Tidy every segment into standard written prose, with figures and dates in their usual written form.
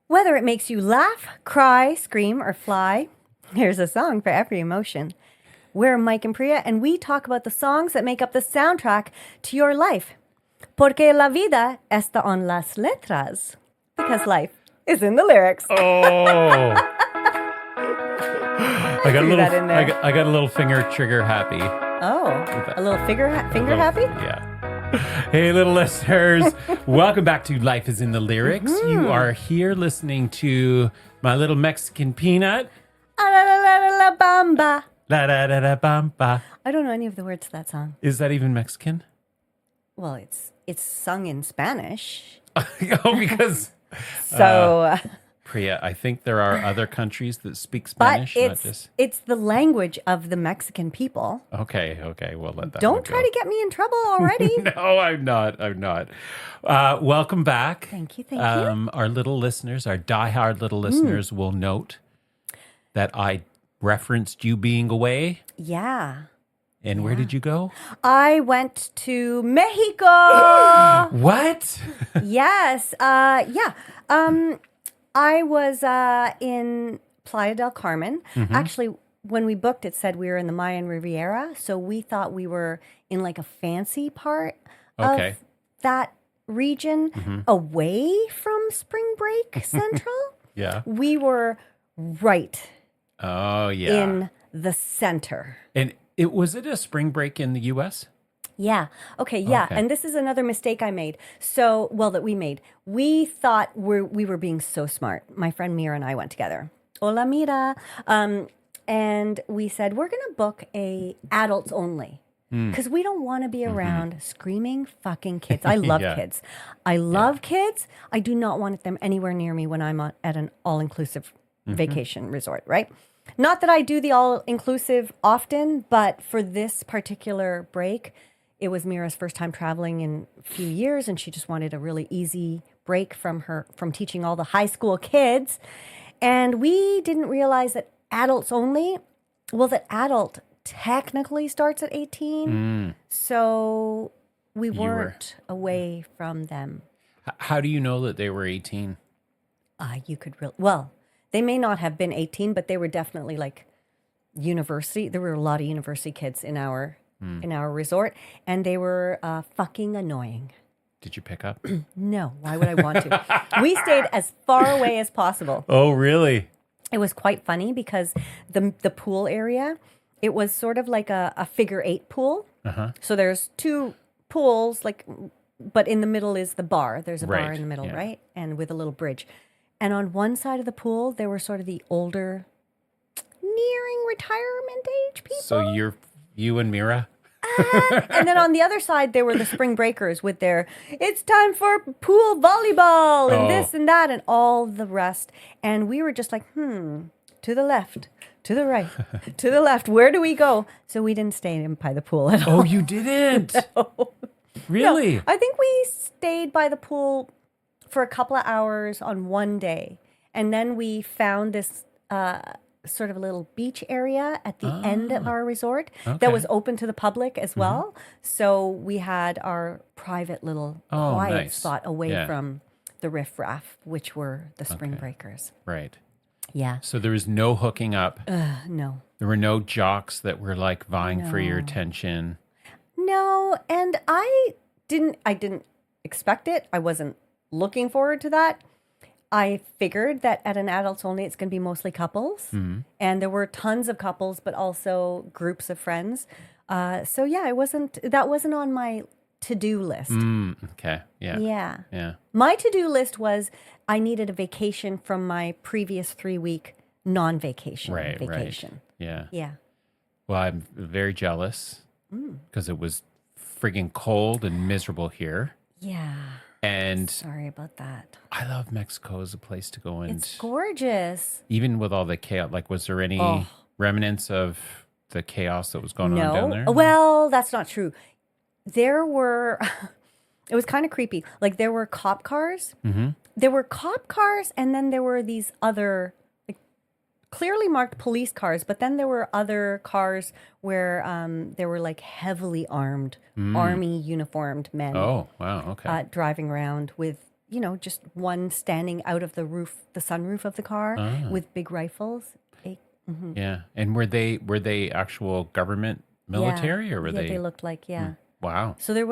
Whether it makes you laugh, cry, scream, or fly, there's a song for every emotion. We're Mike and Priya, and we talk about the songs that make up the soundtrack to your life. Porque la vida está en las letras. Because life is in the lyrics. Oh. I got a little finger trigger happy. Oh, a little finger happy? Yeah. Hey, little listeners. Welcome back to Life is in the Lyrics. You are here listening to my little Mexican peanut. La la la la la bamba. La da da da bamba. I don't know any of the words to that song. Is that even Mexican? Well, it's sung in Spanish. Oh, because So, Priya, I think there are other countries that speak Spanish, but not just. it's the language of the Mexican people. Okay, we'll let that. Don't try to get me in trouble already. No, I'm not. Welcome back. Thank you. Our little listeners, our diehard little listeners, will note that I referenced you being away. Yeah. And where did you go? I went to Mexico. What? Yes. Yeah. I was in Playa del Carmen. Actually, when we booked, it said we were in the Mayan Riviera. So we thought we were in like a fancy part of that region away from Spring Break Central. Yeah. We were right in the center. And was it a spring break in the U.S.? Yeah. Okay. Yeah. And this is another mistake I made. That we made. We thought we were being so smart. My friend Mira and I went together. Hola, Mira. And we said, we're going to book a adults only because we don't want to be around screaming fucking kids. I love kids. I love kids. I do not want them anywhere near me when I'm at an all-inclusive vacation resort, right? Not that I do the all-inclusive often, but for this particular break, it was Mira's first time traveling in a few years, and she just wanted a really easy break from teaching all the high school kids. And we didn't realize that adults only, that adult technically starts at 18. So we weren't away from them. How do you know that they were 18? You could they may not have been 18, but they were definitely like university. There were a lot of university kids in our resort, and they were fucking annoying. Did you pick up? No, why would I want to? We stayed as far away as possible. Oh, really? It was quite funny because the pool area, it was sort of like a figure 8 pool. So there's two pools, but in the middle is the bar. There's a bar in the middle, right? And with a little bridge. And on one side of the pool, there were sort of the older, nearing retirement age people. So you and Mira? And then on the other side, there were the spring breakers with their, it's time for pool volleyball and this and that and all the rest. And we were just like, to the left, to the right, to the left. Where do we go? So we didn't stay in by the pool at all. Oh, you didn't? No. Really? No, I think we stayed by the pool for a couple of hours on one day. And then we found this sort of a little beach area at the end of our resort that was open to the public as well. So we had our private little quiet spot away from the riffraff, which were the spring breakers. Right. Yeah. So there was no hooking up. No. There were no jocks that were like vying for your attention. No, and I didn't expect it. I wasn't looking forward to that. I figured that at an adults only, it's going to be mostly couples. And there were tons of couples, but also groups of friends. So yeah, that wasn't on my to-do list. Okay. Yeah. Yeah. My to-do list was I needed a vacation from my previous 3-week non-vacation vacation. Right. Yeah. Well, I'm very jealous because it was friggin' cold and miserable here. Yeah. And sorry about that. I love Mexico as a place to go. And it's gorgeous. Even with all the chaos, was there any remnants of the chaos that was going on down there? Well, that's not true. There were, it was kind of creepy. Like there were cop cars. There were cop cars, and then there were these other clearly marked police cars, but then there were other cars where there were like heavily armed army uniformed men. Oh, wow. Okay. Driving around with just one standing out of the sunroof of the car with big rifles. Yeah. And were they actual government military or were they? They looked like, Wow. So there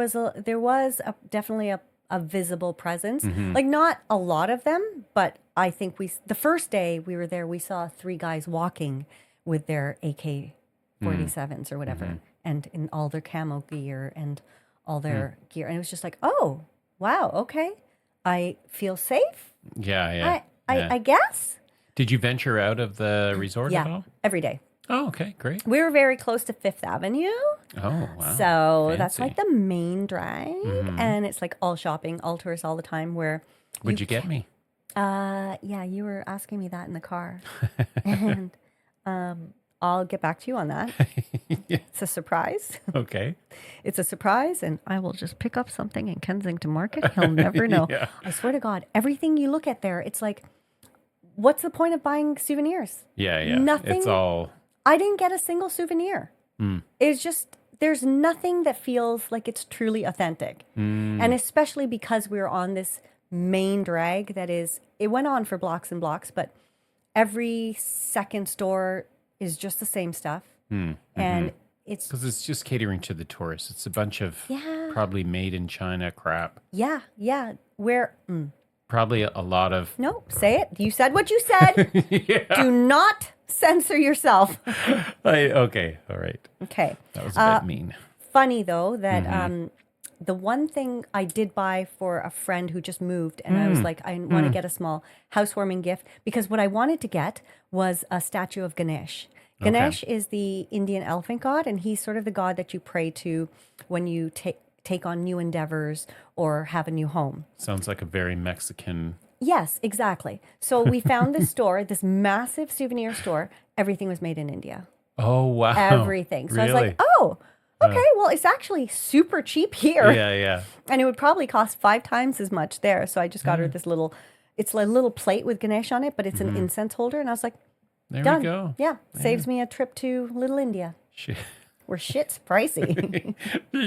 was definitely a visible presence. Like not a lot of them, but I think the first day we were there, we saw 3 guys walking with their AK-47s or whatever, and in all their camo gear and all their gear. And it was just like, oh, wow, okay. I feel safe. Yeah. I guess. Did you venture out of the resort at all? Every day. Oh, okay, great. We were very close to Fifth Avenue. Oh, wow. So that's like the main drag. And it's like all shopping, all tourists all the time where... Would you get me? Yeah, you were asking me that in the car. And I'll get back to you on that. It's a surprise. Okay. It's a surprise, and I will just pick up something in Kensington Market. He'll never know. I swear to God, everything you look at there, it's like, what's the point of buying souvenirs? Yeah. Nothing. It's all... I didn't get a single souvenir. It's just, there's nothing that feels like it's truly authentic. And especially because we were on this main drag it went on for blocks and blocks, but every second store is just the same stuff. And it's... Because it's just catering to the tourists. It's a bunch of probably made in China crap. Yeah. Where... Probably a lot of... No, say it. You said what you said. Do not censor yourself. Okay, all right. Okay. That was a bit mean. Funny, though, that the one thing I did buy for a friend who just moved, and I was like, I want to get a small housewarming gift, because what I wanted to get was a statue of Ganesh. Ganesh is the Indian elephant god, and he's sort of the god that you pray to when you take on new endeavors or have a new home. Sounds like a very Mexican... Yes, exactly. So we found this store, this massive souvenir store. Everything was made in India. Oh, wow. Everything. So really? I was like, oh, okay, well, it's actually super cheap here. Yeah. And it would probably cost 5 times as much there. So I just got her this it's a little plate with Ganesh on it, but it's an incense holder. And I was like, there done. we go. Yeah, saves me a trip to Little India. Shit. Where shit's pricey.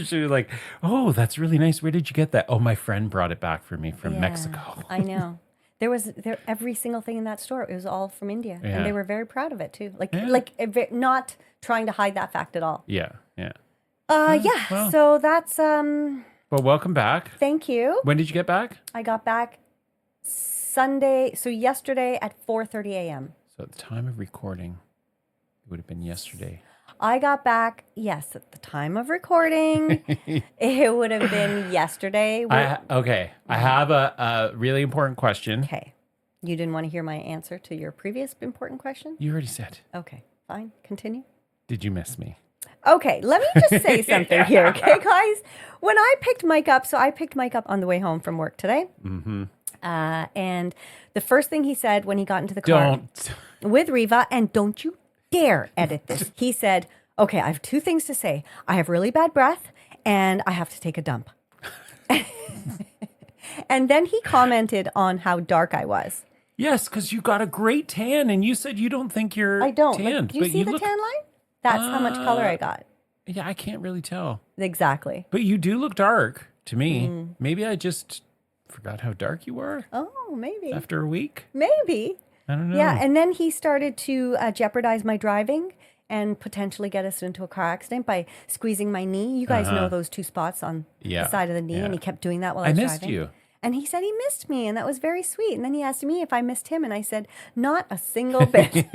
She was like, oh, that's really nice. Where did you get that? Oh, my friend brought it back for me from Mexico. I know. There every single thing in that store, it was all from India. Yeah. And they were very proud of it too. Not trying to hide that fact at all. Yeah. Well. So that's well, welcome back. Thank you. When did you get back? I got back Sunday, so yesterday at 4:30 a.m. So at the time of recording, it would have been yesterday. I got back, yes, at the time of recording. It would have been yesterday. I have a really important question. Okay. You didn't want to hear my answer to your previous important question? You already said. Okay, fine. Continue. Did you miss me? Okay, let me just say something here, okay, guys? When I picked Mike up, so I picked Mike up on the way home from work today. And the first thing he said when he got into the car with Riva, and don't you dare edit this. He said, okay, I have 2 things to say. I have really bad breath and I have to take a dump. And then he commented on how dark I was. Yes, because you got a great tan and you said you don't think you're I don't. tanned. Do you see the tan line? That's how much color I got. Yeah, I can't really tell. Exactly. But you do look dark to me. Maybe I just forgot how dark you were. Oh, maybe. After a week? Maybe. I don't know. Yeah, and then he started to jeopardize my driving and potentially get us into a car accident by squeezing my knee. You guys know those 2 spots on the side of the knee, and he kept doing that while I was driving. I missed you. And he said he missed me, and that was very sweet. And then he asked me if I missed him, and I said, not a single bit.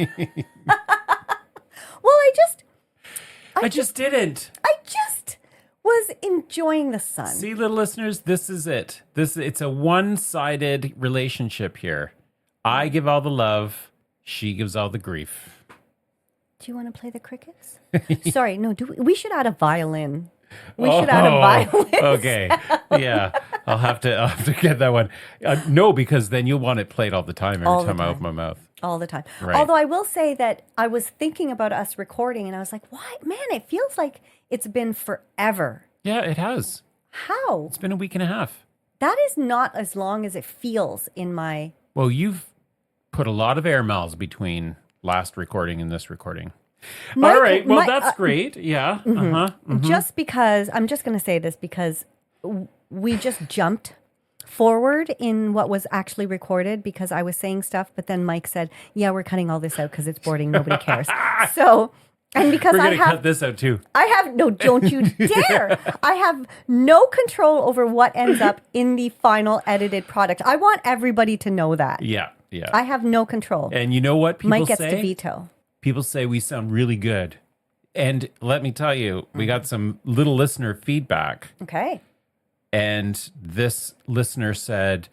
Well, I just didn't. I just was enjoying the sun. See, little listeners, this is it. It's a one-sided relationship here. I give all the love. She gives all the grief. Do you want to play the crickets? Sorry, no. We should add a violin. We should add a violin. Okay, yeah. I'll have to get that one. No, because then you'll want it played all the time every time I open my mouth. All the time. Right. Although I will say that I was thinking about us recording, and I was like, "Why, man? It feels like it's been forever." Yeah, it has. How? It's been a week and a half. That is not as long as it feels in my... Well, you've put a lot of air miles between last recording and this recording. All right. Well, that's great. Yeah. Just because, I'm just going to say this because we just jumped forward in what was actually recorded because I was saying stuff, but then Mike said, "Yeah, we're cutting all this out because it's boring. Nobody cares." So, and because We're going to cut this out too. Don't you dare! I have no control over what ends up in the final edited product. I want everybody to know that. Yeah. I have no control. And you know what people Mike gets say? to veto. People say we sound really good. And let me tell you, we got some little listener feedback. Okay. And this listener said,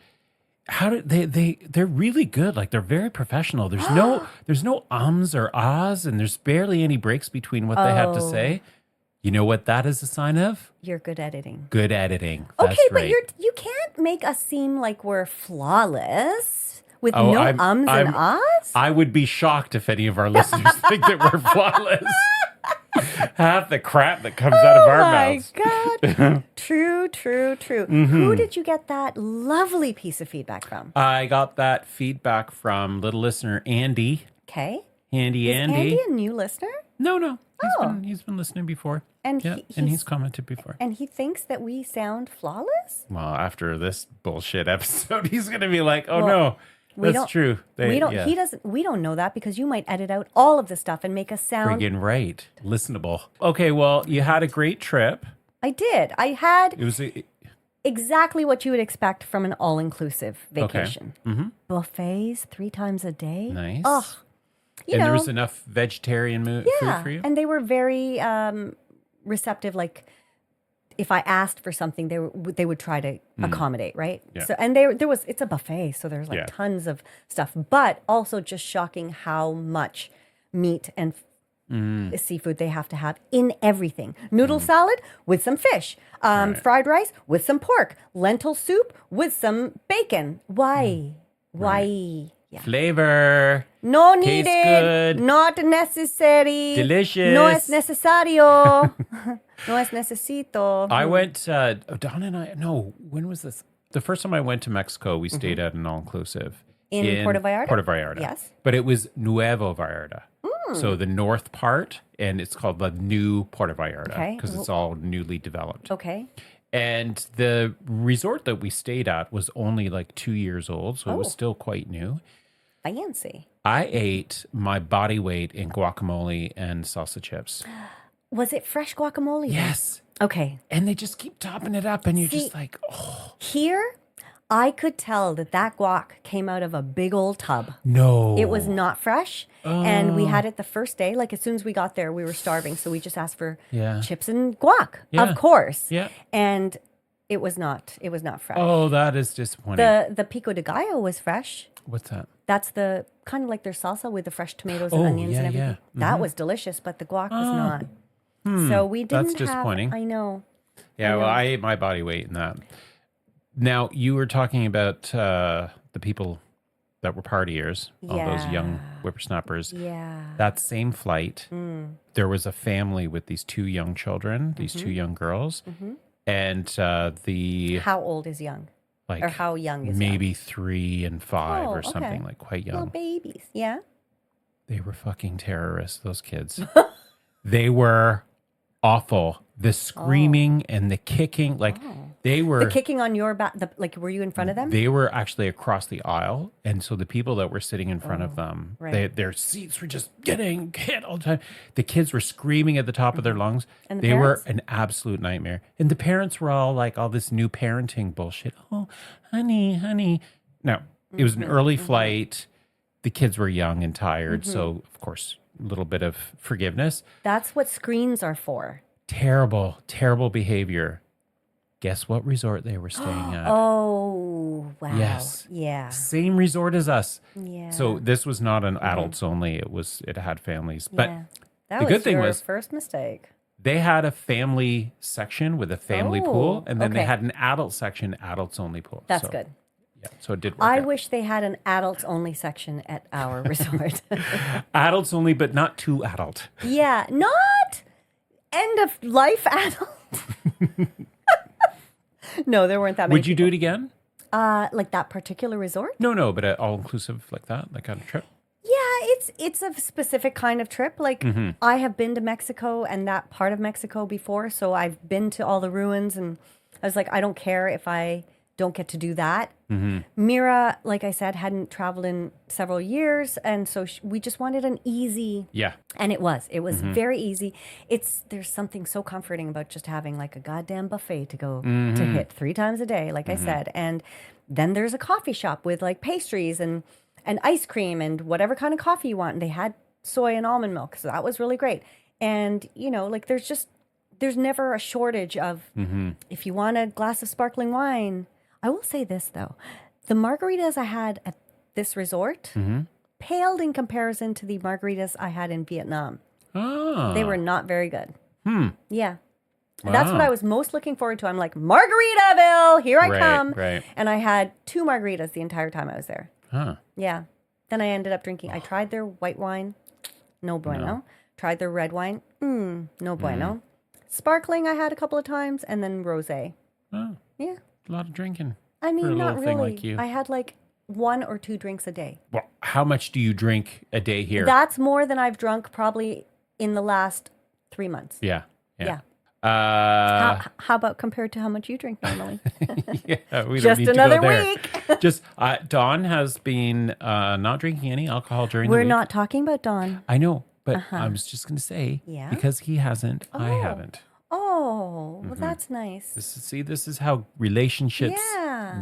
"How did they're really good. Like they're very professional. There's no ums or ahs, and there's barely any breaks between what they have to say." You know what that is a sign of? You're good editing. Good editing. Okay, That's but right. you can't make us seem like we're flawless with no ums and ahs. I would be shocked if any of our listeners think that we're flawless. Half the crap that comes out of our mouths. Oh my God. True. Who did you get that lovely piece of feedback from? I got that feedback from little listener Andy. Okay. Andy. Is Andy a new listener? No. He's been listening before. And he's commented before. And he thinks that we sound flawless? Well, after this bullshit episode, he's going to be like, "Oh no, that's true." We don't know that because you might edit out all of the stuff and make us sound friggin' right, listenable. Okay, well, you had a great trip. I did. I had It was exactly what you would expect from an all-inclusive vacation. Okay. Mm-hmm. Buffets 3 times a day. Nice. Oh, there was enough vegetarian food for you? And they were very receptive. Like if I asked for something, they would try to accommodate, right? Yeah. So and it's a buffet, so there's like tons of stuff, but also just shocking how much meat and seafood they have to have in everything. Noodle salad with some fish, fried rice with some pork, lentil soup with some bacon. Why? Yeah. Flavor. No Tastes needed. good. Not necessary. Delicious. No es necesario. No es necesito. I went, Don and I, no, when was this? The first time I went to Mexico, we stayed at an all-inclusive. In Puerto Vallarta? Puerto Vallarta. Yes. But it was Nuevo Vallarta. So the north part, and it's called the new Puerto Vallarta because it's all newly developed. Okay. And the resort that we stayed at was only like 2 years old, so it was still quite new. Fancy. I ate my body weight in guacamole and salsa chips. Was it fresh guacamole? Yes. Okay. And they just keep topping it up, and you're just like, oh. Here, I could tell that guac came out of a big old tub. No. It was not fresh. And we had it the first day. Like as soon as we got there, we were starving. So we just asked for chips and guac, of course. Yeah. And it was not fresh. Oh, that is disappointing. The pico de gallo was fresh. What's that? That's the kind of like their salsa with the fresh tomatoes and onions and everything. Yeah. That was delicious, but the guac was not. So we didn't That's disappointing. I know. Yeah, well, I ate my body weight in that. Now, you were talking about the people that were partiers, all those young whippersnappers. Yeah. That same flight, there was a family with these 2 young children, these 2 young girls. And How old is young? like Or how young is maybe 3 and 5 or okay. something, like quite young. Little babies. Yeah. They were fucking terrorists, those kids. They were awful. The screaming and the kicking, like they were... The kicking on your back, like were you in front of them? They were actually across the aisle. And so the people that were sitting in front of them, their seats were just getting hit all the time. The kids were screaming at the top of their lungs. And they were an absolute nightmare. And the parents were all like all this new parenting bullshit. Oh, honey. No, it was an early flight. The kids were young and tired. So, of course, a little bit of forgiveness. That's what screens are for. Terrible behavior. Guess what resort they were staying at? Oh, wow. Yes. Yeah. Same resort as us. Yeah. So this was not an adults only. It had families. But that the was good thing your was first mistake. they had a family section with a family pool, and then they okay. had an adult section, adults only pool. That's So, good. Yeah, so it did work I out. wish they had an adults only section at our resort. Adults only, but not too adult. Yeah, not end of life adult. No, there weren't that many. Would you do it again? Like that particular resort? No, but all inclusive like that, like on a trip. Yeah, it's a specific kind of trip. Like Mm-hmm. I have been to Mexico and that part of Mexico before, so I've been to all the ruins, and I was like, I don't care if I don't get to do that. Mira, like I said, hadn't traveled in several years. And so we just wanted an easy. Yeah. And it was very easy. There's something so comforting about just having like a goddamn buffet to go to hit 3 times a day, like I said. And then there's a coffee shop with like pastries and ice cream and whatever kind of coffee you want. And they had soy and almond milk. So that was really great. And, you know, like there's never a shortage of, if you want a glass of sparkling wine. I will say this, though. The margaritas I had at this resort paled in comparison to the margaritas I had in Vietnam. Oh. They were not very good. Yeah. Wow. That's what I was most looking forward to. I'm like, Margaritaville, here I come. Right. And I had 2 margaritas the entire time I was there. Huh. Yeah. Then I ended up drinking. I tried their white wine. No bueno. No. Tried their red wine. No bueno. Sparkling I had a couple of times. And then rosé. Oh. Yeah. A lot of drinking. I mean, for a not little thing really. like you. I had like 1 or 2 drinks a day. Well, how much do you drink a day here? That's more than I've drunk probably in the last 3 months. Yeah. How about compared to how much you drink normally? Yeah, we Just don't need another to go there. week. Just Dawn has been not drinking any alcohol during the We're week. not talking about Dawn. I know, but I was just going to say, Yeah? because he hasn't, I haven't. Oh, well, that's nice. This is how relationships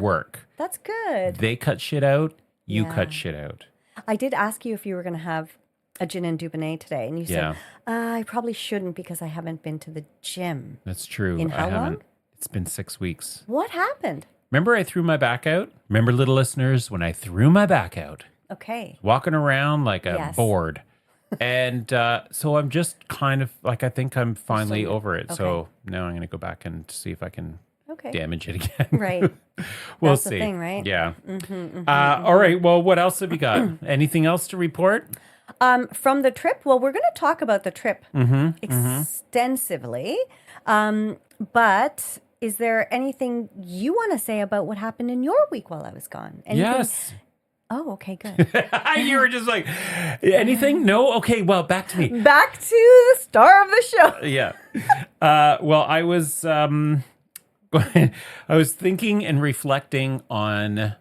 work. That's good. They cut shit out, you Yeah. cut shit out. I did ask you if you were going to have a gin and Dubonnet today, and you said, I probably shouldn't because I haven't been to the gym. That's true. In how I haven't. long? It's been 6 weeks. What happened? Remember I threw my back out? Remember, little listeners, when I threw my back out? Okay. Walking around like a Yes. board. And so I'm just kind of like, I think I'm finally over it. So now I'm going to go back and see if I can damage it again. Right. We'll That's see. the thing, right? Yeah. All right. Well, what else have you got? Anything else to report? From the trip, well, we're going to talk about the trip extensively. But is there anything you want to say about what happened in your week while I was gone? Anything? Yes. Oh, okay, good. You were just like, anything? No? Okay, well, back to me. Back to the star of the show. Yeah. Well, I was thinking and reflecting on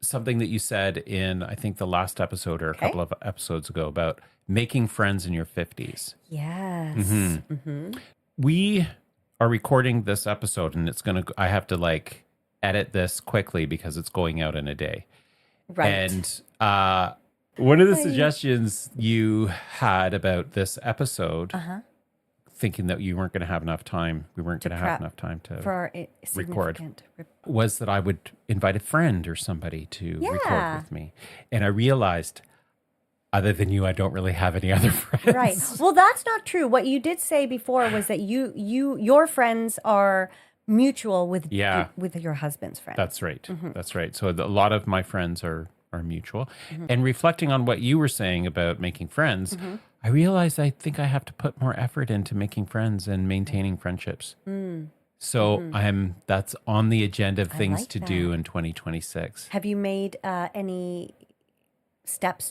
something that you said in, I think, the last episode or a couple of episodes ago about making friends in your 50s. Yes. We are recording this episode, and I have to like edit this quickly because it's going out in a day. Right. And one of the suggestions you had about this episode, thinking that you weren't going to have enough time, we weren't going to have enough time to for our record, significant was that I would invite a friend or somebody to record with me. And I realized, other than you, I don't really have any other friends. Right. Well, that's not true. What you did say before was that your friends are mutual with your husband's friend. That's right. That's right. So a lot of my friends are mutual. And reflecting on what you were saying about making friends, I realized I think I have to put more effort into making friends and maintaining friendships. So that's on the agenda of things to do in 2026. Have you made taken any steps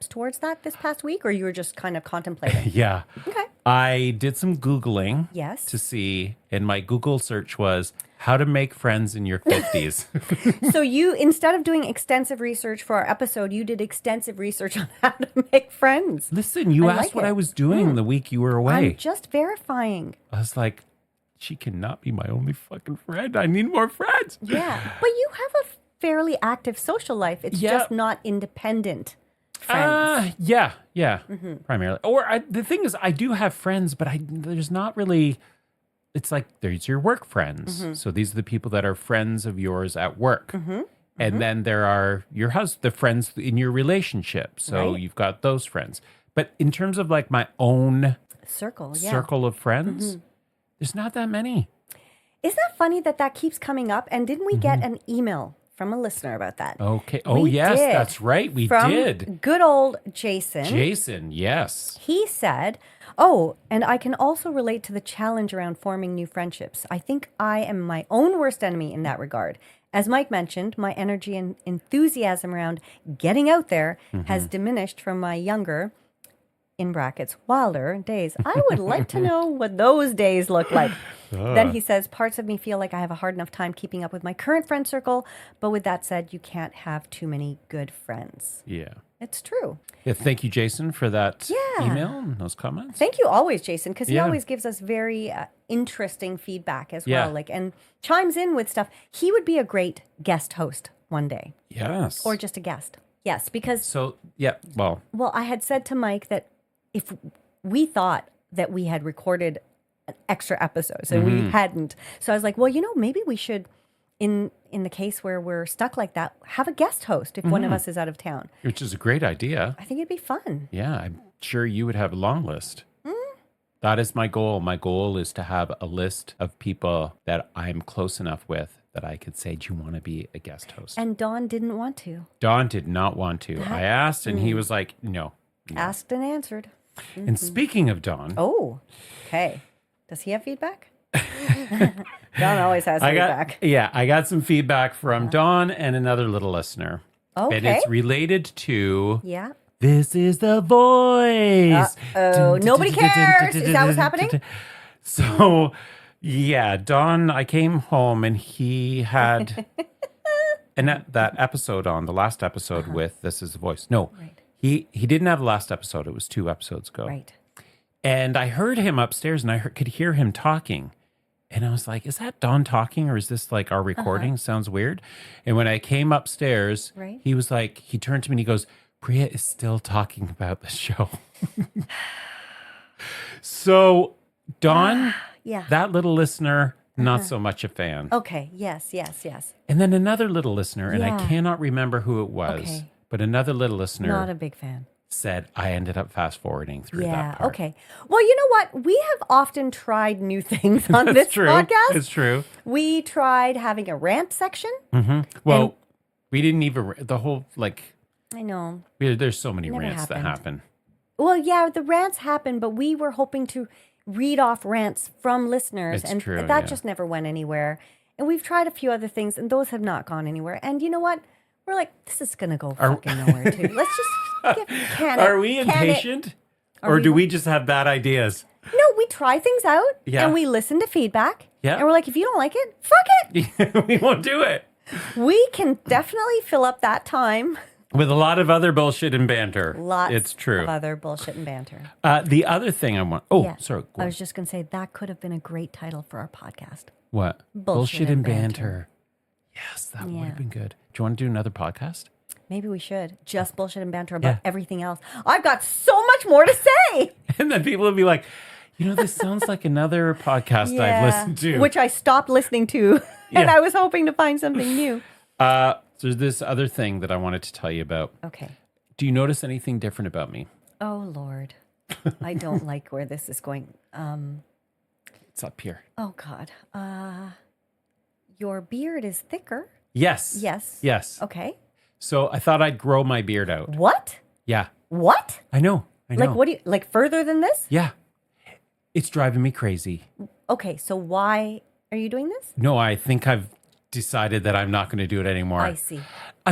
towards that this past week, or you were just kind of contemplating? Yeah. Okay. I did some Googling to see, and my Google search was how to make friends in your 50s. So you, instead of doing extensive research for our episode, you did extensive research on how to make friends. Listen, you asked what I was doing the week you were away. I'm just verifying. I was like, she cannot be my only fucking friend. I need more friends. Yeah. But you have a fairly active social life. It's just not independent friends. Primarily. Or the thing is, I do have friends, but there's not really. It's like there's your work friends. So these are the people that are friends of yours at work, and then there are the friends in your relationship. So you've got those friends. But in terms of like my own circle of friends, there's not that many. Isn't that funny that keeps coming up? And didn't we get an email from a listener about that? Okay. Oh, yes, that's right. We did. Good old Jason. Jason, yes. He said, and I can also relate to the challenge around forming new friendships. I think I am my own worst enemy in that regard. As Mike mentioned, my energy and enthusiasm around getting out there has diminished from my younger, in brackets, wilder days. I would like to know what those days look like. Then he says, parts of me feel like I have a hard enough time keeping up with my current friend circle. But with that said, you can't have too many good friends. Yeah. It's true. Yeah, thank you, Jason, for that email and those comments. Thank you always, Jason, because he always gives us very interesting feedback as well. Like, and chimes in with stuff. He would be a great guest host one day. Yes. Or just a guest. Yes, because... So, yeah, well... Well, I had said to Mike that if we thought that we had recorded an extra episode, so we hadn't. So I was like, well, maybe we should... In the case where we're stuck like that, have a guest host if one of us is out of town. Which is a great idea. I think it'd be fun. Yeah, I'm sure you would have a long list. That is my goal. My goal is to have a list of people that I'm close enough with that I could say, do you want to be a guest host? And Don didn't want to. Don did not want to. I asked and he was like, no. Asked and answered. And speaking of Don. Oh, okay. Does he have feedback? Don always has feedback. I got some feedback from Don and another little listener. Okay. And it's related to Yeah. This is the voice. Oh, nobody cares. Is that what's happening? So, yeah, Don, I came home and he had that episode on, the last episode with This is the Voice. No, he didn't have the last episode. It was 2 episodes ago. Right. And I heard him upstairs and I could hear him talking. And I was like, is that Don talking or is this like our recording? Sounds weird. And when I came upstairs, he was like, he turned to me and he goes, Priya is still talking about the show. So, Don, that little listener, not so much a fan. Okay. Yes. And then another little listener, and I cannot remember who it was, but another little listener. Not a big fan. Said I ended up fast forwarding through that part. Okay. Well, you know what? We have often tried new things on this podcast. It's true. We tried having a rant section. Well, we didn't even, the whole, like... I know. There's so many rants that happen. Well, yeah, the rants happen, but we were hoping to read off rants from listeners. It's and true, that just never went anywhere. And we've tried a few other things, and those have not gone anywhere. And you know what? We're like, this is going to go fucking nowhere, too. Let's just Are we impatient? Or do we just have bad ideas? No, we try things out, and we listen to feedback. Yeah. And we're like, if you don't like it, fuck it. We won't do it. We can definitely fill up that time. With a lot of other bullshit and banter. Lots it's true. of other bullshit and banter. The other thing I want... sorry. I was just going to say, that could have been a great title for our podcast. What? Bullshit and banter. Yes, that would have been good. Do you want to do another podcast? Maybe we should. Just bullshit and banter about everything else. I've got so much more to say. And then people would be like, this sounds like another podcast I've listened to. Which I stopped listening to. And I was hoping to find something new. There's this other thing that I wanted to tell you about. Okay. Do you notice anything different about me? Oh, Lord. I don't like where this is going. It's up here. Oh, God. Your beard is thicker. Yes. Yes. Okay. So I thought I'd grow my beard out. What? Yeah. What? I know. Like, what do you, like further than this? Yeah. It's driving me crazy. Okay. So why are you doing this? No, I think I've decided that I'm not going to do it anymore. I see.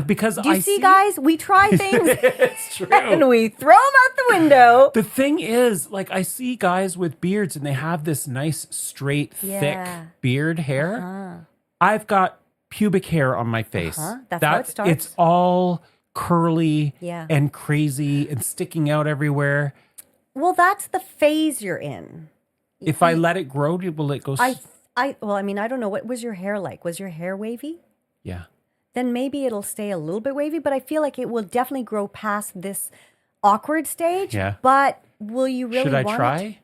Because you see, guys, we try things. It's true. And we throw them out the window. The thing is, like, I see guys with beards and they have this nice, straight, thick beard hair. I've got pubic hair on my face. That's how it starts. It's all curly and crazy and sticking out everywhere. Well, that's the phase you're in. If I let it grow, will it go? Well, I mean, I don't know. What was your hair like? Was your hair wavy? Yeah. Then maybe it'll stay a little bit wavy, but I feel like it will definitely grow past this awkward stage. Yeah. But will you really Should I want try?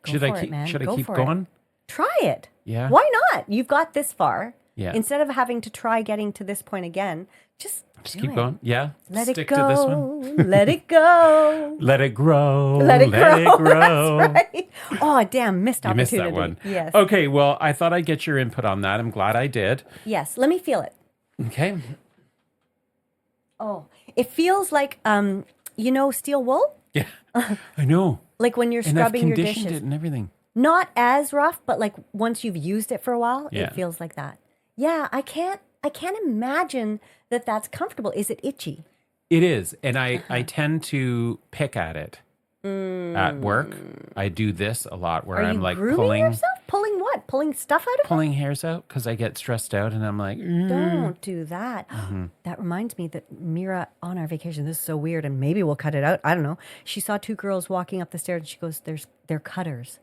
it? Should I keep going? Try it. Yeah. Why not? You've got this far. Yeah. Instead of having to try getting to this point again, just keep going. Yeah. Let Stick it go. to this one. Let it go. Let it grow. Let it grow. That's right. Oh, damn. Missed opportunity. You missed that one. Yes. Okay. Well, I thought I'd get your input on that. I'm glad I did. Yes. Let me feel it. Okay. Oh, it feels like, steel wool? Yeah. I know. Like when you're scrubbing your dishes. It and everything. Not as rough, but like once you've used it for a while, Yeah. it feels like that. Yeah, I can't imagine that that's comfortable. Is it itchy? It is. And I tend to pick at it. at work. I do this a lot where Are I'm you like grooming pulling yourself? Pulling what? Pulling stuff out of it? hairs out because I get stressed out and I'm like, Don't do that. That reminds me that Mira on our vacation, this is so weird and maybe we'll cut it out. I don't know. She saw two girls walking up the stairs and she goes, they're cutters.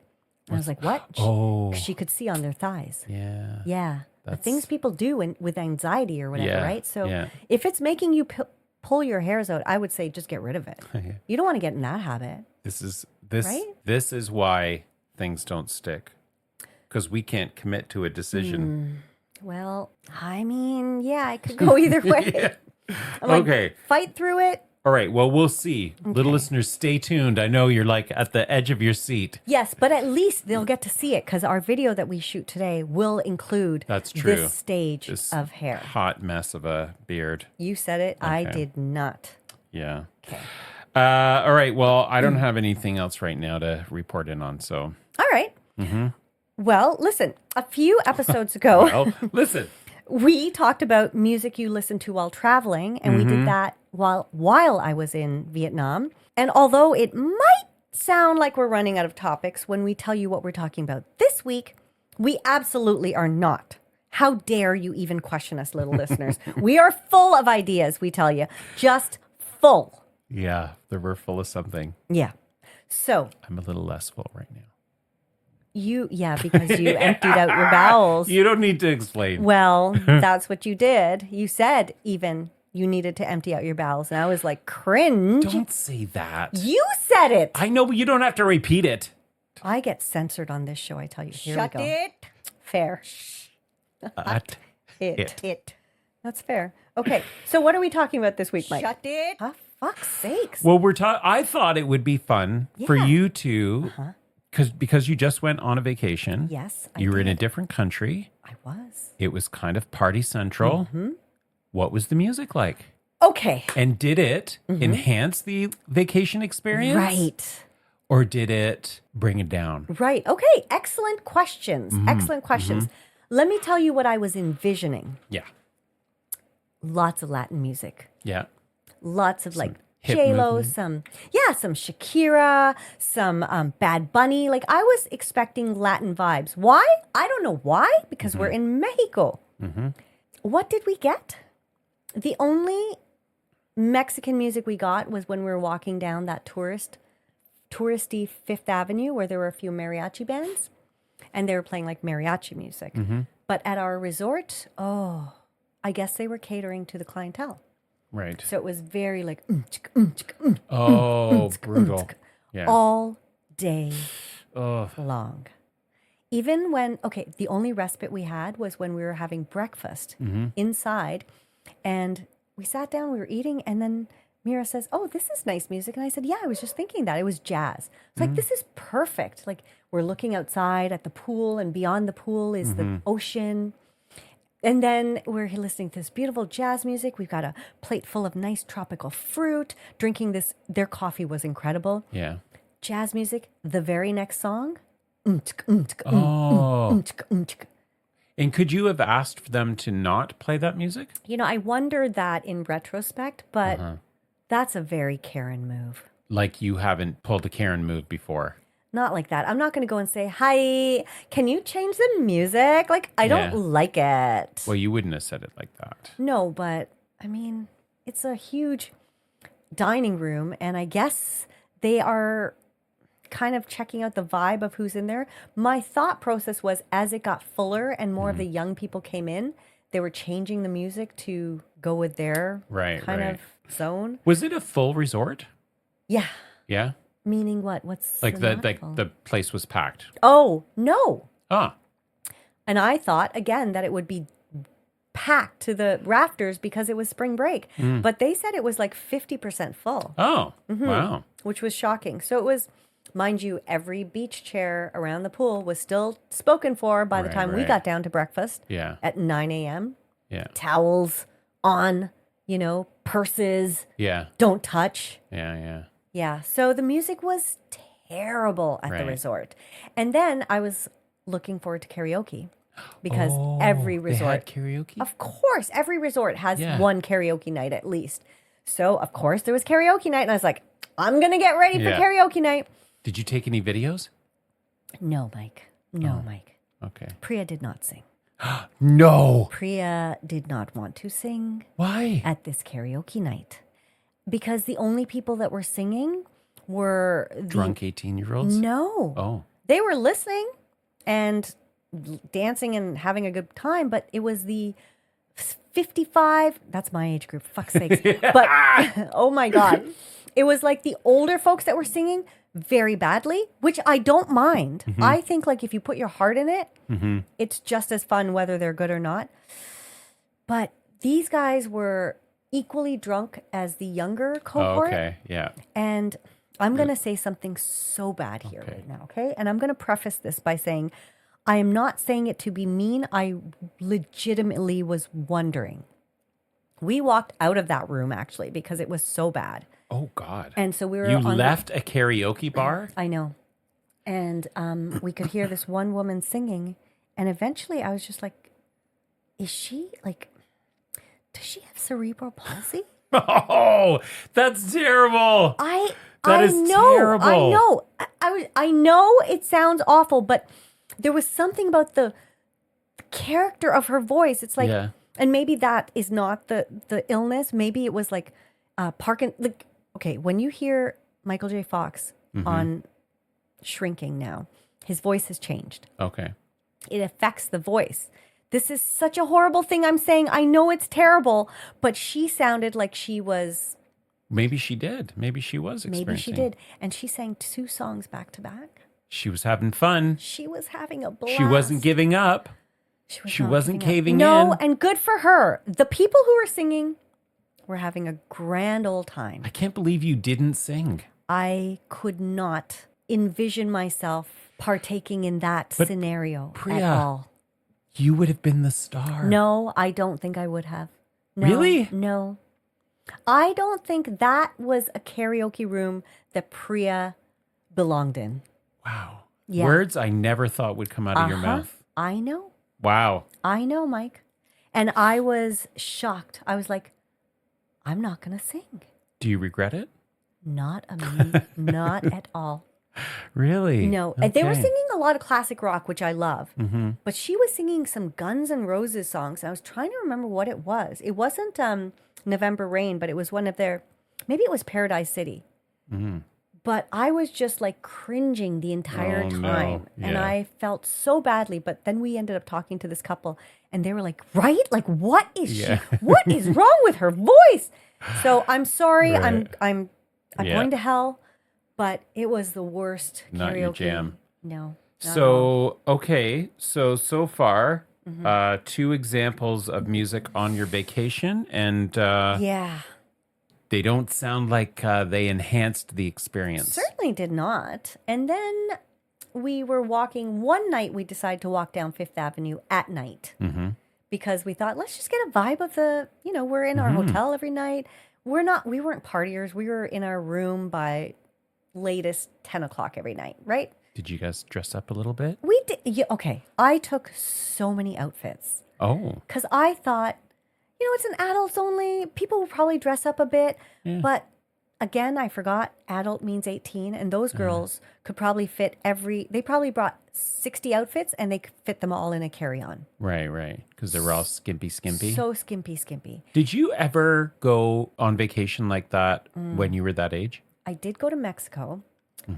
And I was like, what? She could see on their thighs. Yeah. Yeah. The things people do with anxiety or whatever, Yeah, right? So yeah. if it's making you pull your hairs out, I would say just get rid of it. You don't want to get in that habit. This is why things don't stick. Because we can't commit to a decision. Well, I mean, yeah, I could go either way. I'm like, fight through it. All right. Well, we'll see. Little listeners, stay tuned. I know you're like at the edge of your seat. Yes, but at least they'll get to see it because our video that we shoot today will include this stage of hair. Hot mess of a beard. You said it. Okay. I did not. Yeah. Okay. All right. Well, I don't have anything else right now to report in on. So. All right. Well, listen, a few episodes ago, we talked about music you listen to while traveling, and we did that while I was in Vietnam. And although it might sound like we're running out of topics when we tell you what we're talking about this week, we absolutely are not. How dare you even question us, little listeners? We are full of ideas, we tell you. Just full. Yeah, we're full of something. Yeah. So. I'm a little less full right now. Because you emptied out your bowels. You don't need to explain. Well, that's what you did. You said even you needed to empty out your bowels. And I was like, cringe. Don't say that. You said it. I know, but you don't have to repeat it. I get censored on this show, I tell you. Here Shut we go. it. Fair. It. That's fair. Okay, so what are we talking about this week, Mike? Shut it. Oh, fuck's sakes. Well, I thought it would be fun for you to... Because you just went on a vacation. Yes, You were in a different country. I was. It was kind of party central. What was the music like? Okay. And did it enhance the vacation experience? Right. Or did it bring it down? Right. Okay. Excellent questions. Excellent questions. Let me tell you what I was envisioning. Yeah. Lots of Latin music. Yeah. Lots of like hip J-Lo, movement. some Shakira, some Bad Bunny. Like I was expecting Latin vibes. Why? I don't know why, because we're in Mexico. What did we get? The only Mexican music we got was when we were walking down that touristy Fifth Avenue where there were a few mariachi bands and they were playing like mariachi music. But at our resort, I guess they were catering to the clientele. Right. So it was very like, brutal. Yeah. all day long. Even when, the only respite we had was when we were having breakfast inside and we sat down, we were eating, and then Mira says, oh, this is nice music. And I said, yeah, I was just thinking that. It was jazz. It's like, this is perfect. Like we're looking outside at the pool and beyond the pool is the ocean. And then we're listening to this beautiful jazz music. We've got a plate full of nice tropical fruit, drinking this. Their coffee was incredible. Yeah. Jazz music. The very next song. And could you have asked for them to not play that music? You know, I wondered that in retrospect, but that's a very Karen move. Like you haven't pulled a Karen move before. Not like that. I'm not going to go and say, hi, can you change the music? Like, I don't like it. Well, you wouldn't have said it like that. No, but I mean, it's a huge dining room, and I guess they are kind of checking out the vibe of who's in there. My thought process was as it got fuller and more of the young people came in, they were changing the music to go with their kind of zone. Was it a full resort? Yeah. Yeah? Meaning what? What's like the place was packed? Oh, no. Ah. And I thought, again, that it would be packed to the rafters because it was spring break. But they said it was like 50% full. Oh, wow. Which was shocking. So it was, mind you, every beach chair around the pool was still spoken for by the time we got down to breakfast at 9 a.m. Yeah. Towels on, purses. Yeah. Don't touch. Yeah. Yeah. So the music was terrible at the resort. And then I was looking forward to karaoke because every resort. They had karaoke? Of course. Every resort has one karaoke night at least. So, of course, there was karaoke night. And I was like, I'm going to get ready for karaoke night. Did you take any videos? No, Mike. No, Mike. Okay. Priya did not sing. No. Priya did not want to sing. Why? At this karaoke night. Because the only people that were singing were drunk 18-year-olds? No. Oh. They were listening and dancing and having a good time, but it was the 55, that's my age group, fuck's sakes. But oh my God. It was like the older folks that were singing very badly, which I don't mind. Mm-hmm. I think like if you put your heart in it, it's just as fun whether they're good or not. But these guys were equally drunk as the younger cohort. Oh, okay, yeah. And I'm going to say something so bad here right now, okay? And I'm going to preface this by saying, I am not saying it to be mean. I legitimately was wondering. We walked out of that room, actually, because it was so bad. Oh, God. And so we were You left a karaoke bar? I know. And we could hear this one woman singing. And eventually I was just like, is she, like, does she have cerebral palsy? Oh, that's terrible. That is terrible. I know it sounds awful, but there was something about the character of her voice. It's like, and maybe that is not the illness. Maybe it was like Parkinson. Okay, when you hear Michael J. Fox on Shrinking now, his voice has changed. Okay. It affects the voice. This is such a horrible thing I'm saying. I know it's terrible, but she sounded like she was... Maybe she did. Maybe she was experiencing. Maybe she did. And she sang 2 songs back to back. She was having fun. She was having a blast. She wasn't giving up. She wasn't caving in. No, and good for her. The people who were singing were having a grand old time. I can't believe you didn't sing. I could not envision myself partaking in that scenario Priya, at all. You would have been the star. No, I don't think I would have. No, really? No. I don't think that was a karaoke room that Priya belonged in. Wow. Yeah. Words I never thought would come out of your mouth. I know. Wow. I know, Mike. And I was shocked. I was like, I'm not going to sing. Do you regret it? Not at all. Really? No. Okay. They were singing a lot of classic rock, which I love. Mm-hmm. But she was singing some Guns N' Roses songs. And I was trying to remember what it was. It wasn't November Rain, but it was one of their, maybe it was Paradise City. Mm-hmm. But I was just like cringing the entire time. No. Yeah. And I felt so badly. But then we ended up talking to this couple and they were like, right? Like, what is she? What is wrong with her voice? So I'm sorry. Right. I'm going to hell. But it was the worst karaoke. Not your jam. No. So, okay. So far, 2 examples of music on your vacation. And they don't sound like they enhanced the experience. Certainly did not. And then we were walking. One night, we decided to walk down Fifth Avenue at night. Because we thought, let's just get a vibe of the, we're in our hotel every night. We weren't partiers. We were in our room by latest 10 o'clock every night, right? Did you guys dress up a little bit? We did. Yeah, okay. I took so many outfits. Oh. Because I thought, it's an adults only. People will probably dress up a bit. Yeah. But again, I forgot adult means 18. And those girls could probably fit they probably brought 60 outfits and they could fit them all in a carry-on. Right. Because they were all skimpy. So skimpy. Did you ever go on vacation like that when you were that age? I did go to Mexico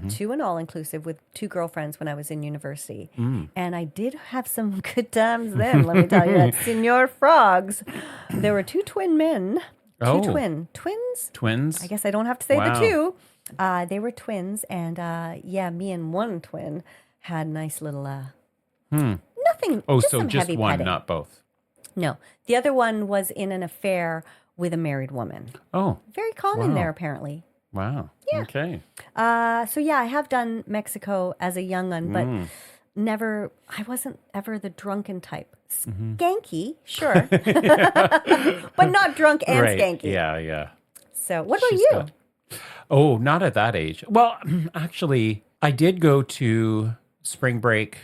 to an all-inclusive with 2 girlfriends when I was in university. And I did have some good times then, let me tell you. At Senor Frogs, there were 2 twin men. 2 twins? Twins? I guess I don't have to say the 2. They were twins. And me and one twin had nice little, nothing. Oh, just so some just heavy one, petting. not both. No. The other one was in an affair with a married woman. Oh. Very common there, apparently. Wow. Yeah. Okay. I have done Mexico as a young one, but I wasn't ever the drunken type. Skanky, sure. But not drunk and skanky. Yeah. So what about you? Oh, not at that age. Well, actually, I did go to spring break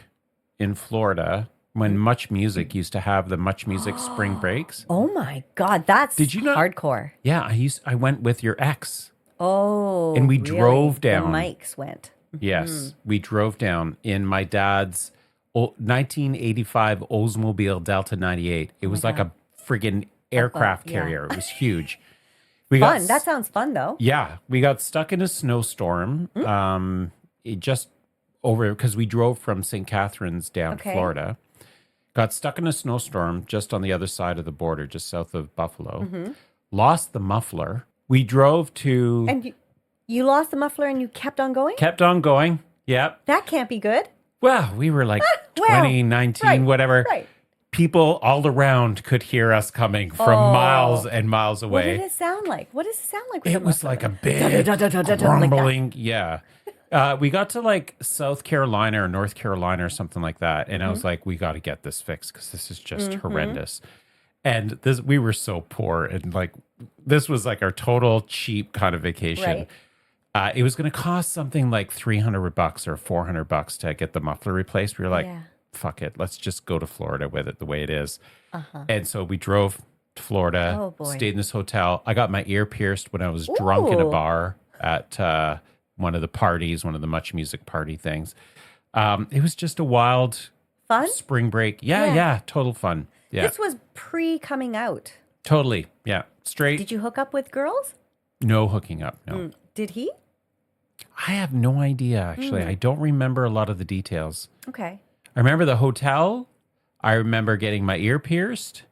in Florida when Much Music used to have the Much Music spring breaks. Oh my God, that's Did you not? Hardcore. Yeah, I went with your ex. Oh, and we really? drove down. The mics went. Yes, we drove down in my dad's 1985 Oldsmobile Delta 98. It was like a friggin' aircraft carrier. It was huge. Fun. That sounds fun, though. Yeah, we got stuck in a snowstorm. It just over because we drove from St. Catharines down to Florida. Got stuck in a snowstorm just on the other side of the border, just south of Buffalo. Lost the muffler. We drove to... And you lost the muffler and you kept on going? Kept on going. Yep. That can't be good. Well, we were like 20, 19, whatever. Right. People all around could hear us coming from miles and miles away. What did it sound like? What does it sound like? It was like a big rumbling. Yeah. We got to like South Carolina or North Carolina or something like that. And I was like, we got to get this fixed because this is just horrendous. And we were so poor. And like, this was like our total cheap kind of vacation. Right. It was going to cost something like $300 or $400 to get the muffler replaced. We were like, fuck it. Let's just go to Florida with it the way it is. And so we drove to Florida, stayed in this hotel. I got my ear pierced when I was drunk in a bar at one of the parties, one of the Much Music party things. It was just a wild spring break. Yeah, total fun. Yeah. This was pre-coming out. Totally. Yeah. Straight. Did you hook up with girls? No hooking up. No. Did he? I have no idea, actually. I don't remember a lot of the details. Okay. I remember the hotel. I remember getting my ear pierced.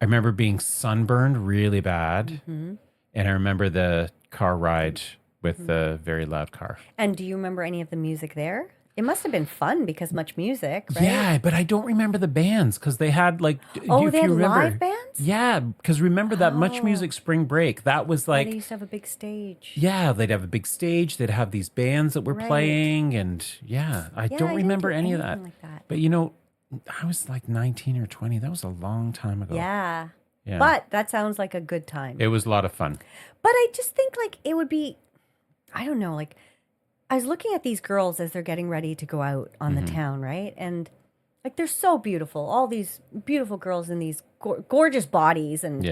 I remember being sunburned really bad. And I remember the car ride with the very loud car. And do you remember any of the music there? It must have been fun because much music, right? Yeah, but I don't remember the bands because they had like... they had live bands? Yeah, because remember that Much Music Spring Break? That was like... They used to have a big stage. Yeah, they'd have a big stage. They'd have these bands that were playing. And I don't remember any of that. Like that. But you know, I was like 19 or 20. That was a long time ago. Yeah. But that sounds like a good time. It was a lot of fun. But I just think like it would be... I don't know, like... I was looking at these girls as they're getting ready to go out on the town, right? And like they're so beautiful. All these beautiful girls in these gorgeous bodies and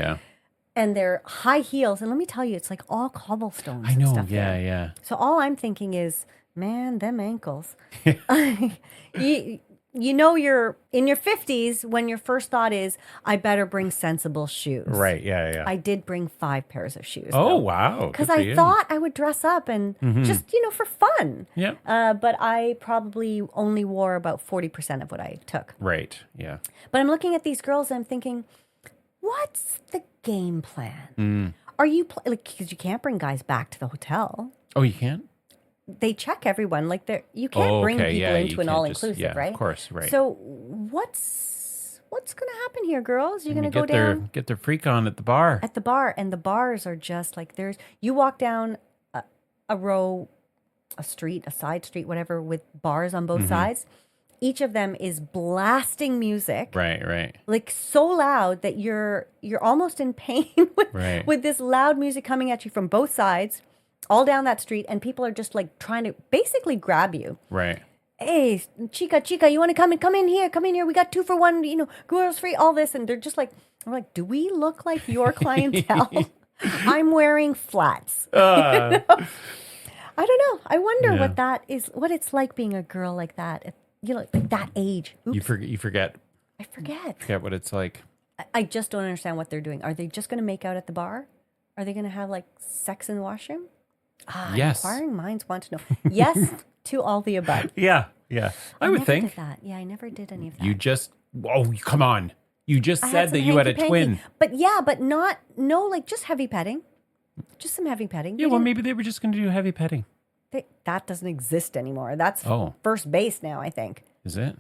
they're high heels. And let me tell you, it's like all cobblestones. I know, and stuff there. yeah. So all I'm thinking is, man, them ankles. You know, you're in your 50s when your first thought is, I better bring sensible shoes. Right, yeah. I did bring 5 pairs of shoes. Oh, wow. Because I thought I would dress up and just, for fun. Yeah. But I probably only wore about 40% of what I took. Right, yeah. But I'm looking at these girls and I'm thinking, what's the game plan? Are you, because you can't bring guys back to the hotel. Oh, you can't? They check everyone. Like you can't bring people into an all-inclusive, right? Of course, right. So what's going to happen here, girls? You're going to go down, get their freak on at the bar. At the bar, and the bars are just like you walk down a row, a street, a side street, whatever, with bars on both sides. Each of them is blasting music, right, like so loud that you're almost in pain with this loud music coming at you from both sides. All down that street, and people are just like trying to basically grab you. Right. Hey, chica, you want to come in here? Come in here. We got 2 for 1, girls free, all this. And they're just like, I'm like, do we look like your clientele? I'm wearing flats. I don't know. I wonder what it's like being a girl like that. Like that age. Oops. You forget. I forget. Forget what it's like. I just don't understand what they're doing. Are they just going to make out at the bar? Are they going to have like sex in the washroom? Yes. Inquiring minds want to know. Yes to all the above. Yeah. I would think. Did that. Yeah, I never did any of that. You just, come on. You just said that you had a twin. But just heavy petting. Just some heavy petting. Yeah, well, maybe they were just going to do heavy petting. That doesn't exist anymore. That's first base now, I think. Is it?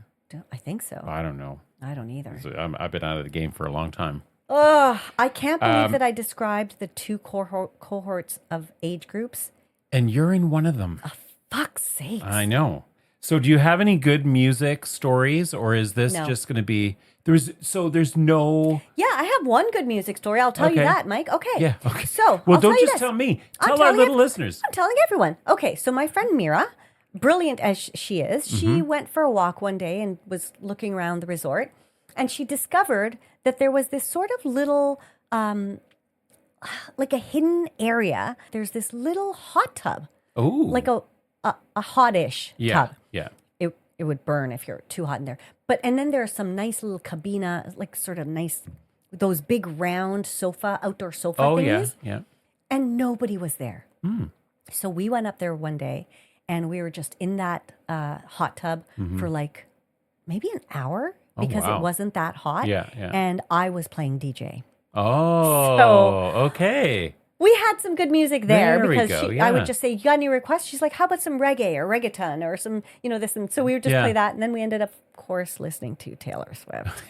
I think so. I don't know. I don't either. I've been out of the game for a long time. I can't believe that I described the 2 cohorts of age groups. And you're in one of them. Oh, fuck's sake. I know. So do you have any good music stories, or is this just going to be... There's no... Yeah, I have one good music story. I'll tell you that, Mike. Okay. Yeah, okay. So, well, don't just tell me. Tell our little listeners. I'm telling everyone. Okay, so my friend Mira, brilliant as she is, she went for a walk one day and was looking around the resort, and she discovered that there was this sort of little like a hidden area. There's this little hot tub, Oh, like a hot-ish tub. Yeah. It would burn if you're too hot in there. And then there are some nice little cabina, like sort of nice, those big round outdoor sofa things. Yeah. And nobody was there. So we went up there one day and we were just in that hot tub for like maybe an hour because it wasn't that hot. Yeah. And I was playing DJ. Oh, okay. We had some good music there There we because go, I would yeah. just say, you got any requests? She's like, how about some reggae or reggaeton or some, this. And so we would just play that. And then we ended up, of course, listening to Taylor Swift.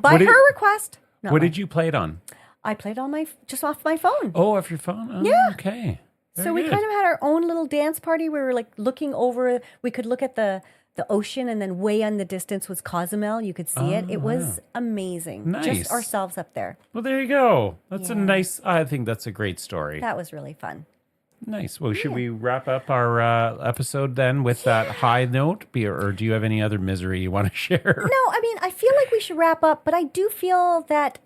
By her request. What did you play it on? I played on just off my phone. Oh, off your phone? Oh, Yeah. Okay. So we kind of had our own little dance party. We were like looking over, we could look at the ocean, and then way in the distance was Cozumel. You could see it. It was amazing. Nice. Just ourselves up there. Well, there you go. That's a nice, I think that's a great story. That was really fun. Nice. Well, should we wrap up our episode then with that high note? Or do you have any other misery you want to share? No, I mean, I feel like we should wrap up, but I do feel that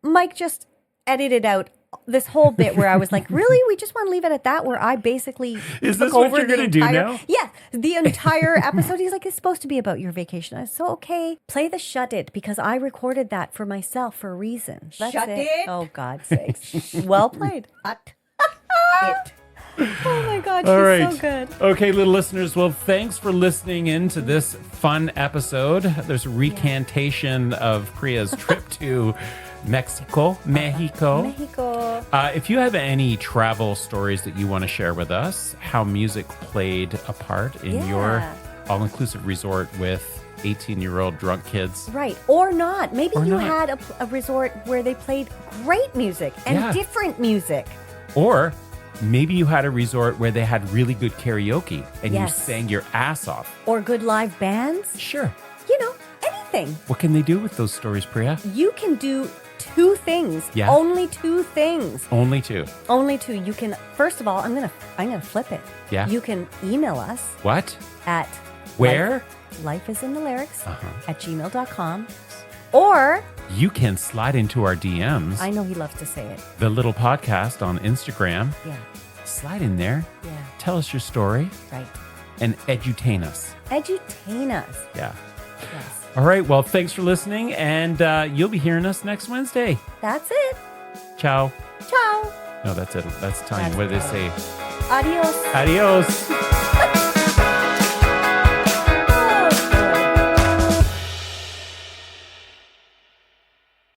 Mike just edited out this whole bit where I was like, really? We just want to leave it at that, where I basically Is took this what over you're the going to do entire, now? Yeah, the entire episode. He's like, it's supposed to be about your vacation. I said, so okay, play the shut it, because I recorded that for myself for a reason. That's Shut it. Oh, God's sakes. Well played. Hot. Oh my God, All she's right. so good. Okay, little listeners. Well, thanks for listening in to this fun episode. There's a recantation of Priya's trip to Mexico. Mexico. If you have any travel stories that you want to share with us, how music played a part in your all-inclusive resort with 18-year-old drunk kids. Right. Or not. Maybe Or you not. had a resort where they played great music and different music. Or maybe you had a resort where they had really good karaoke and you Yes. sang your ass off. Or good live bands. Sure. Anything. What can they do with those stories, Priya? You can do two things. Yeah. Only two things. Only two. Only two. You can, first of all, I'm gonna flip it. Yeah. You can email us What? at Where? life is in the lyrics Uh-huh. at gmail.com. Or You can slide into our DMs, I know he loves to say it. the little podcast on Instagram. Yeah. Slide in there. Yeah. Tell us your story Right. and edutain us. Edutain us. Yeah. Yes. All right. Well, thanks for listening, and you'll be hearing us next Wednesday. That's it. Ciao. Ciao. No, that's it. That's Italian. What did they say? Adios. Adios.